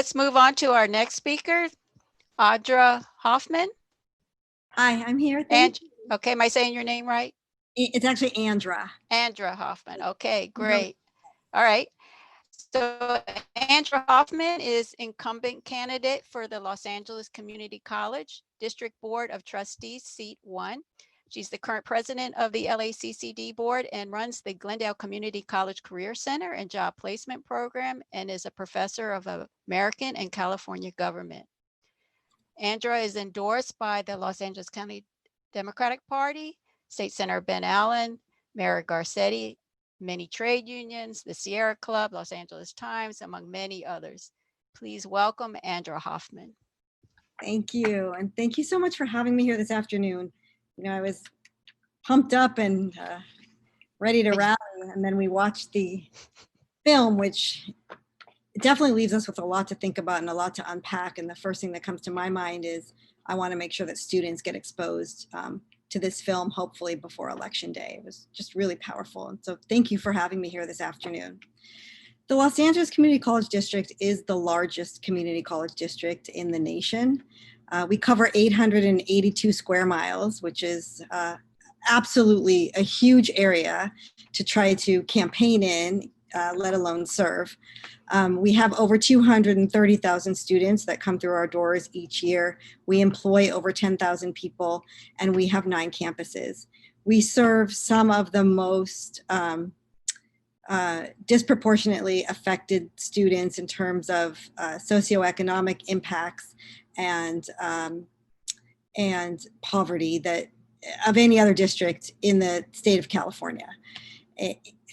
let's move on to our next speaker, Andra Hoffman. Hi, I'm here. Okay, am I saying your name right? It's actually Andra. Andra Hoffman. Okay, great. All right. So Andra Hoffman is incumbent candidate for the Los Angeles Community College District Board of Trustees, seat 1. She's the current president of the LACCD board and runs the Glendale Community College Career Center and Job Placement Program, and is a professor of American and California government. Andra is endorsed by the Los Angeles County Democratic Party, State Senator Ben Allen, Mayor Garcetti, many trade unions, the Sierra Club, Los Angeles Times, among many others. Please welcome Andra Hoffman. Thank you. And thank you so much for having me here this afternoon. You know, I was pumped up and ready to rally, and then we watched the film, which definitely leaves us with a lot to think about and a lot to unpack. And the first thing that comes to my mind is I want to make sure that students get exposed to this film, hopefully before Election Day. It was just really powerful. And so thank you for having me here this afternoon. The Los Angeles Community College District is the largest community college district in the nation. We cover 882 square miles, which is absolutely a huge area to try to campaign in, let alone serve. We have over 230,000 students that come through our doors each year. We employ over 10,000 people, and we have 9 campuses. We serve some of the most disproportionately affected students in terms of socioeconomic impacts and poverty that of any other district in the state of California.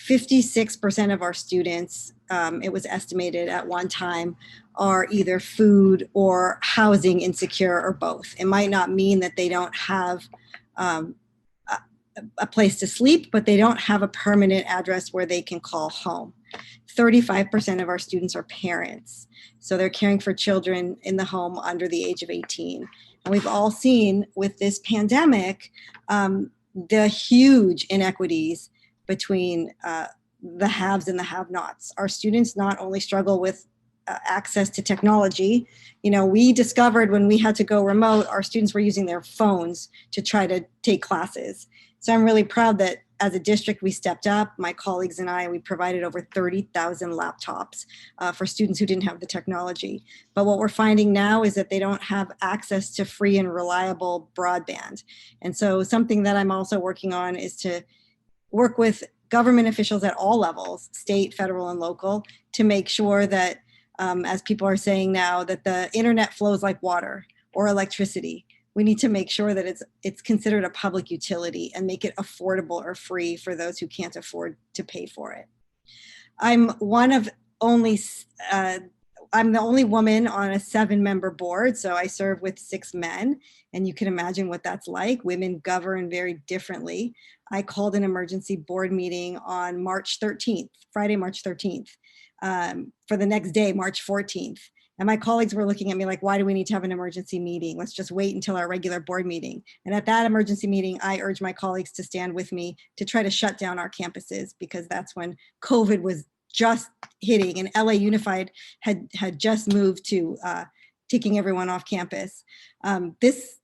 56% of our students, it was estimated at one time, are either food or housing insecure or both. It might not mean that they don't have a place to sleep, but they don't have a permanent address where they can call home. 35% of our students are parents. So they're caring for children in the home under the age of 18. And we've all seen with this pandemic, the huge inequities between the haves and the have-nots. Our students not only struggle with access to technology. You know, we discovered when we had to go remote, our students were using their phones to try to take classes. So I'm really proud that as a district, we stepped up. My colleagues and I, we provided over 30,000 laptops for students who didn't have the technology. But what we're finding now is that they don't have access to free and reliable broadband. And so something that I'm also working on is to work with government officials at all levels, state, federal, and local, to make sure that, as people are saying now, that the internet flows like water or electricity. We need to make sure that it's considered a public utility and make it affordable or free for those who can't afford to pay for it. I'm the only woman on a 7-member board, so I serve with 6 men, and you can imagine what that's like. Women govern very differently. I called an emergency board meeting on March 13th, Friday, March 13th, for the next day, March 14th. And my colleagues were looking at me like, why do we need to have an emergency meeting? Let's just wait until our regular board meeting. And at that emergency meeting, I urged my colleagues to stand with me to try to shut down our campuses, because that's when COVID was just hitting, and LA Unified had just moved to taking everyone off campus. This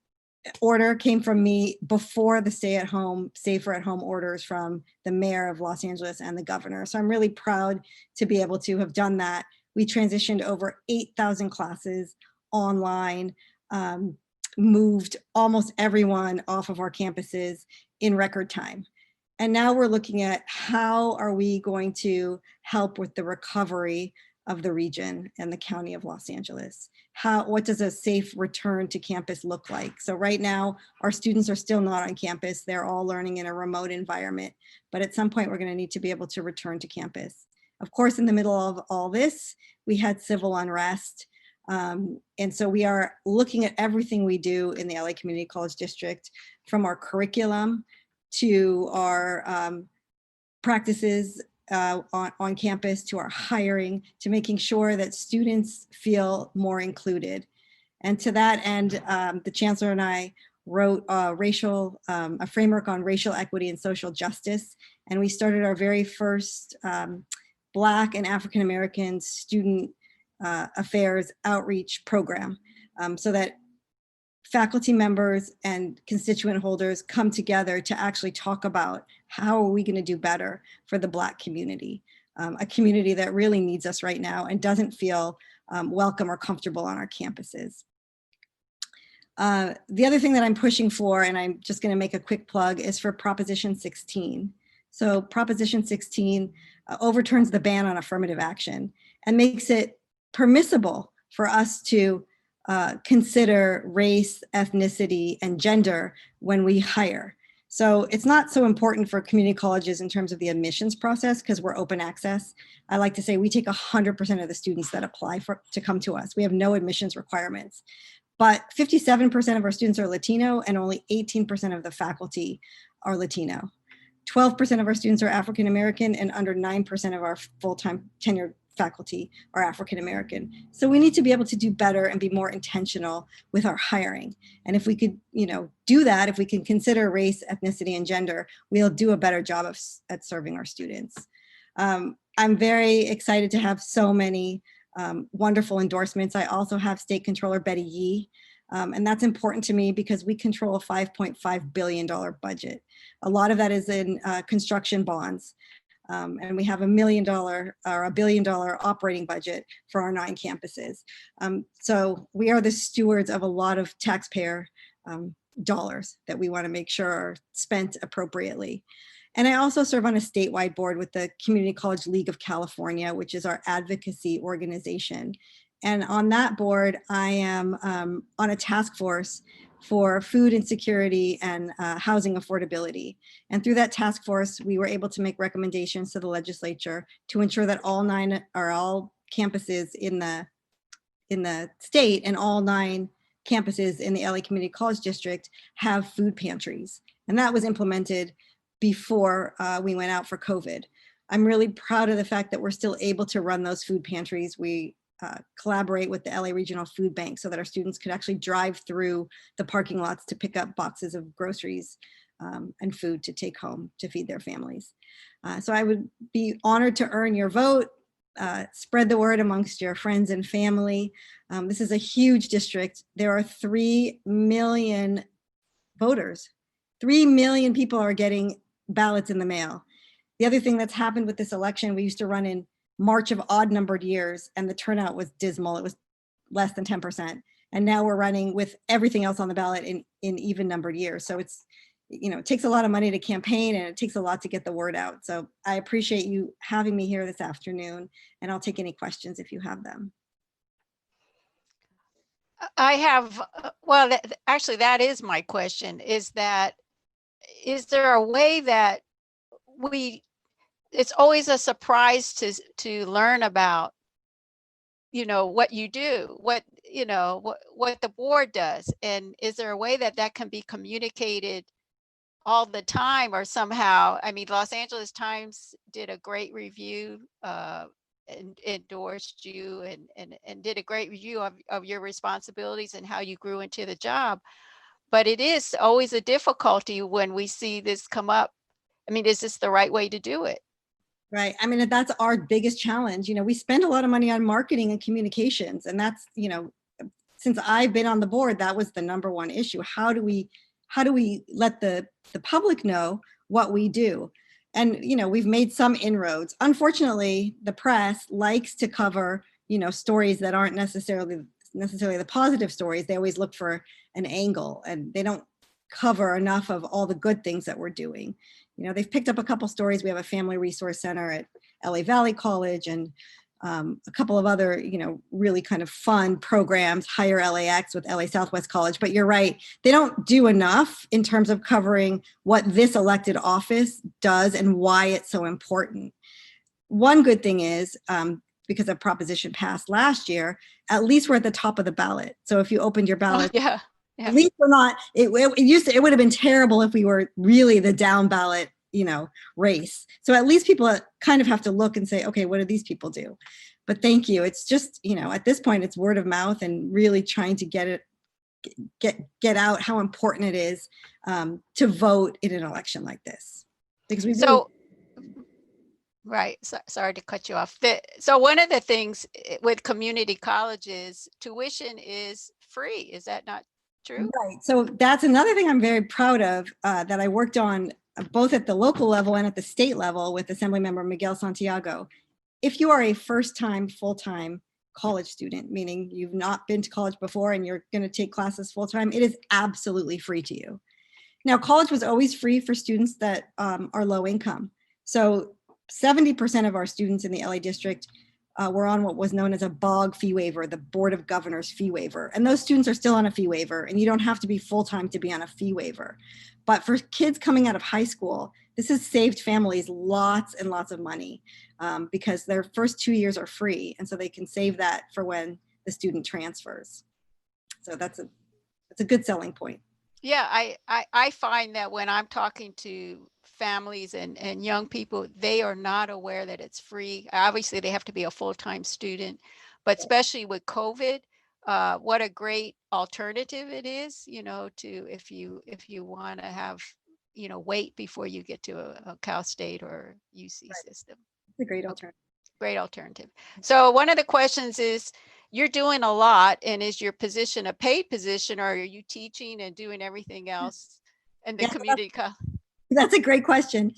order came from me before the stay-at-home, safer-at-home orders from the mayor of Los Angeles and the governor. So I'm really proud to be able to have done that. We transitioned over 8,000 classes online, moved almost everyone off of our campuses in record time. And now we're looking at how are we going to help with the recovery of the region and the county of Los Angeles. What does a safe return to campus look like? So right now, our students are still not on campus. They're all learning in a remote environment. But at some point, we're going to need to be able to return to campus. Of course, in the middle of all this, we had civil unrest. And so we are looking at everything we do in the LA Community College District, from our curriculum to our practices on campus, to our hiring, to making sure that students feel more included. And to that end, the chancellor and I wrote a framework on racial equity and social justice. And we started our very first Black and African-American student affairs outreach program, so that faculty members and constituent holders come together to actually talk about how are we going to do better for the Black community, a community that really needs us right now and doesn't feel welcome or comfortable on our campuses. The other thing that I'm pushing for, and I'm just going to make a quick plug, is for Proposition 16. So Proposition 16 overturns the ban on affirmative action and makes it permissible for us to consider race, ethnicity, and gender when we hire. So it's not so important for community colleges in terms of the admissions process because we're open access. I like to say we take 100% of the students that apply to come to us. We have no admissions requirements. But 57% of our students are Latino and only 18% of the faculty are Latino. 12% of our students are African American and under 9% of our full-time tenured faculty are African American. So we need to be able to do better and be more intentional with our hiring. And if we could, do that, if we can consider race, ethnicity, and gender, we'll do a better job at serving our students. I'm very excited to have so many wonderful endorsements. I also have State Controller Betty Yee, and that's important to me because we control a $5.5 billion budget. A lot of that is in construction bonds. And we have $1 million or $1 billion operating budget for our 9 campuses. So we are the stewards of a lot of taxpayer dollars that we want to make sure are spent appropriately. And I also serve on a statewide board with the Community College League of California, which is our advocacy organization. And on that board, I am on a task force for food insecurity and housing affordability. And through that task force, we were able to make recommendations to the legislature to ensure that all campuses in the state and all 9 campuses in the LA Community College District have food pantries. And that was implemented before we went out for COVID. I'm really proud of the fact that we're still able to run those food pantries. We collaborate with the LA Regional Food Bank so that our students could actually drive through the parking lots to pick up boxes of groceries and food to take home to feed their families. So I would be honored to earn your vote. Spread the word amongst your friends and family. This is a huge district. There are 3 million voters. 3 million people are getting ballots in the mail. The other thing that's happened with this election, we used to run in March of odd numbered years and the turnout was dismal. It was less than 10%. And now we're running with everything else on the ballot in even numbered years. So it's, it takes a lot of money to campaign and it takes a lot to get the word out. So I appreciate you having me here this afternoon and I'll take any questions if you have them. I have, well, actually that is my question, is there a way that it's always a surprise to learn about, what you do, what the board does. And is there a way that can be communicated all the time or somehow? I mean, Los Angeles Times did a great review, and endorsed you and did a great review of your responsibilities and how you grew into the job. But it is always a difficulty when we see this come up. I mean, is this the right way to do it? Right. I mean, that's our biggest challenge. We spend a lot of money on marketing and communications, and that's, since I've been on the board, that was the #1 issue. How do we let the public know what we do? And, we've made some inroads. Unfortunately, the press likes to cover, stories that aren't necessarily the positive stories. They always look for an angle and they don't cover enough of all the good things that we're doing. They've picked up a couple stories. We have a family resource center at LA Valley College and a couple of other, really kind of fun programs, Higher LAX with LA Southwest College. But you're right, they don't do enough in terms of covering what this elected office does and why it's so important. One good thing is, because a proposition passed last year, at least we're at the top of the ballot. So if you opened your ballot, yeah. At least we're not, it would have been terrible if we were really the down ballot, race. So at least people kind of have to look and say, okay, what do these people do? But thank you. It's just, at this point it's word of mouth and really trying to get out how important it is to vote in an election like this. Because Right. So, sorry to cut you off. So one of the things with community colleges, tuition is free. Is that not true? Right. So that's another thing I'm very proud of that I worked on both at the local level and at the state level with Assemblymember Miguel Santiago. If you are a first-time, full-time college student, meaning you've not been to college before and you're going to take classes full-time, it is absolutely free to you. Now, college was always free for students that are low income. So 70% of our students in the LA district were on what was known as a BOG fee waiver, the Board of Governors fee waiver. And those students are still on a fee waiver, and you don't have to be full-time to be on a fee waiver. But for kids coming out of high school, this has saved families lots and lots of money because their first 2 years are free. And so they can save that for when the student transfers. So that's a good selling point. Yeah, I find that when I'm talking to families and young people, they are not aware that it's free. Obviously, they have to be a full-time student, but especially with COVID, what a great alternative it is, to if you want to have, wait before you get to a Cal State or UC Right. system. It's a great alternative. Great alternative. So one of the questions is, you're doing a lot, and is your position a paid position, or are you teaching and doing everything else in the Yeah, community college? that's a great question.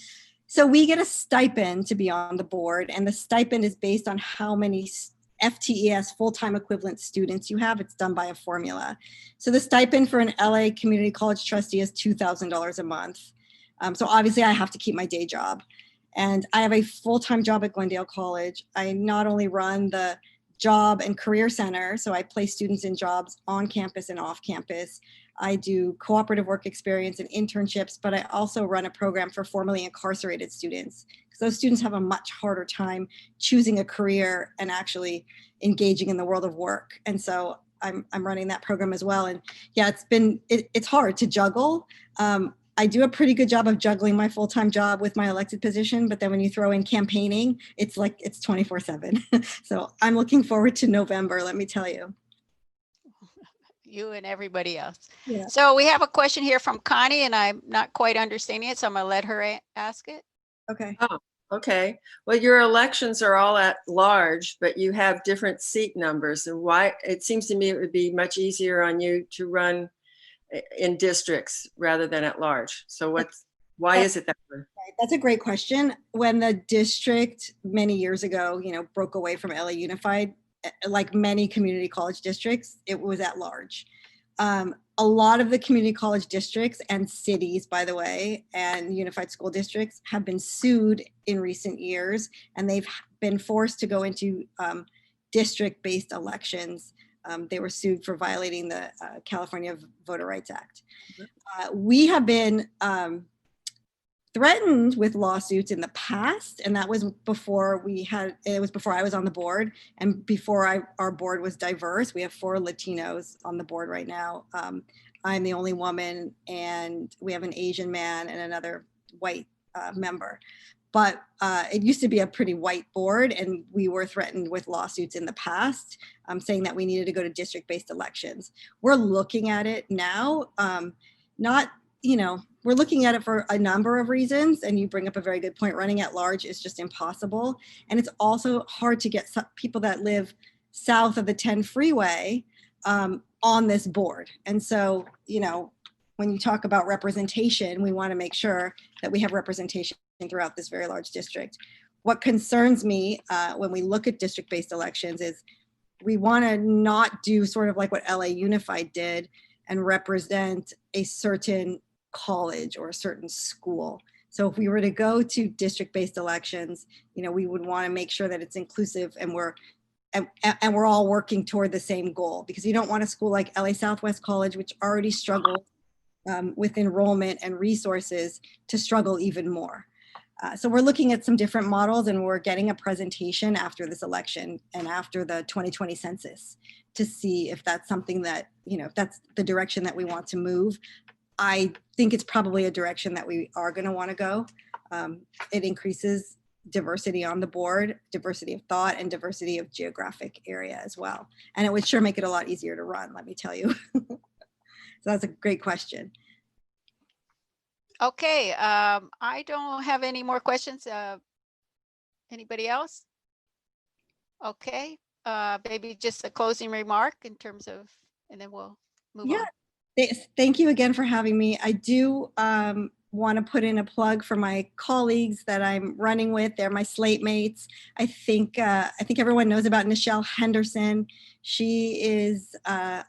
So we get a stipend to be on the board, and the stipend is based on how many FTES, full-time equivalent students you have. It's done by a formula. So the stipend for an LA community college trustee is $2,000 a month. So obviously I have to keep my day job. And I have a full-time job at Glendale College. I not only run the job and career center, so I place students in jobs on campus and off campus. I do cooperative work experience and internships, but I also run a program for formerly incarcerated students, because those students have a much harder time choosing a career and actually engaging in the world of work. And so I'm running that program as well. And yeah, it's hard to juggle. I do a pretty good job of juggling my full-time job with my elected position, but then when you throw in campaigning, it's like it's 24/7. So I'm looking forward to November, let me tell you. You and everybody else. Yeah. So we have a question here from Connie, and I'm not quite understanding it, so I'm going to let her ask it. Okay. Oh, okay. Well, your elections are all at large, but you have different seat numbers. And why? It seems to me it would be much easier on you to run in districts rather than at large. So why is it that way? That's a great question. When the district many years ago, broke away from LA Unified, like many community college districts, it was at large. A lot of the community college districts and cities, by the way, and unified school districts have been sued in recent years, and they've been forced to go into district-based elections. They were sued for violating the California Voter Rights Act. We have been threatened with lawsuits in the past, and that was before I was on the board, and before our board was diverse. We have 4 Latinos on the board right now. I'm the only woman, and we have an Asian man and another white member. But it used to be a pretty white board, and we were threatened with lawsuits in the past, saying that we needed to go to district-based elections. We're looking at it now, we're looking at it for a number of reasons, and you bring up a very good point. Running at large is just impossible, and it's also hard to get people that live south of the 10 freeway on this board. And so, when you talk about representation, we want to make sure that we have representation throughout this very large district. What concerns me when we look at district-based elections is we want to not do sort of like what LA Unified did and represent a certain college or a certain school. So if we were to go to district-based elections, we would want to make sure that it's inclusive and we're all working toward the same goal, because you don't want a school like LA Southwest College, which already struggled with enrollment and resources, to struggle even more. So we're looking at some different models, and we're getting a presentation after this election and after the 2020 census to see if that's something that, if that's the direction that we want to move. I think it's probably a direction that we are going to want to go. It increases diversity on the board, diversity of thought, and diversity of geographic area as well. And it would sure make it a lot easier to run, let me tell you. So that's a great question. Okay, I don't have any more questions. Anybody else? Okay, maybe just a closing remark in terms of, and then we'll move Yeah. on. Thank you again for having me. I do want to put in a plug for my colleagues that I'm running with. They're my slate mates. I think everyone knows about Nichelle Henderson. She is a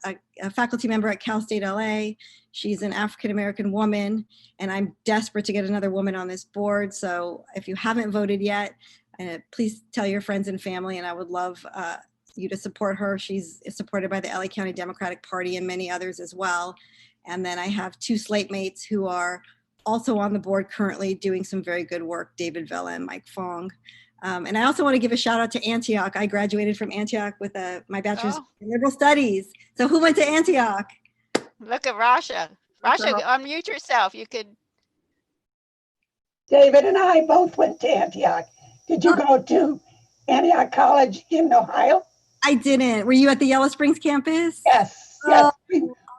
faculty member at Cal State LA. She's an African-American woman, and I'm desperate to get another woman on this board. So if you haven't voted yet, please tell your friends and family, and I would love you to support her. She's supported by the LA County Democratic Party and many others as well. And then I have two slate mates who are also on the board currently doing some very good work, David Vela and Mike Fong. And I also want to give a shout out to Antioch. I graduated from Antioch with my bachelor's in liberal studies. So who went to Antioch? Look at Rasha. Rasha, unmute yourself. You could. David and I both went to Antioch. Did you go to Antioch College in Ohio? I didn't. Were you at the Yellow Springs campus? Yes, yes.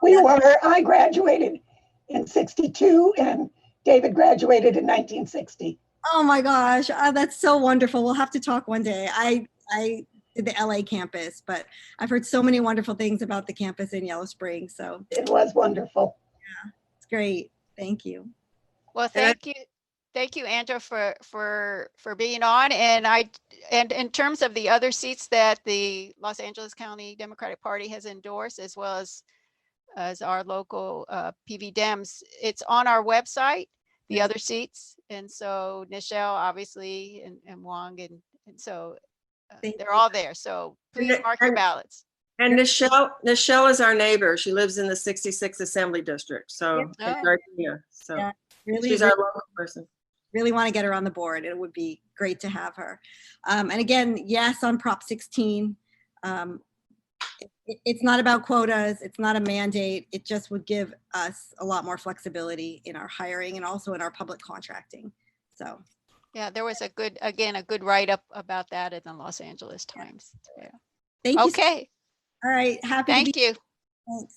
We were. I graduated in '62 and David graduated in 1960. Oh my gosh, that's so wonderful. We'll have to talk one day. I did the LA campus, but I've heard so many wonderful things about the campus in Yellow Springs. So it was wonderful. Yeah, it's great. Thank you. Well, thank you. Thank you, Andra, for being on. And in terms of the other seats that the Los Angeles County Democratic Party has endorsed, as well as our local PV Dems, it's on our website, the other seats. And so Nichelle, obviously, and Wong, and so they're all there. So please mark your ballots. And Nichelle is our neighbor. She lives in the 66th Assembly District. So, Yeah, really, she's our local person. Really want to get her on the board. It would be great to have her. And again, yes, on Prop 16, it's not about quotas. It's not a mandate. It just would give us a lot more flexibility in our hiring and also in our public contracting. So. Yeah, there was a good write-up about that in the Los Angeles Times. Yeah. Thank you. Okay. All right. Happy. Thank you. Thanks.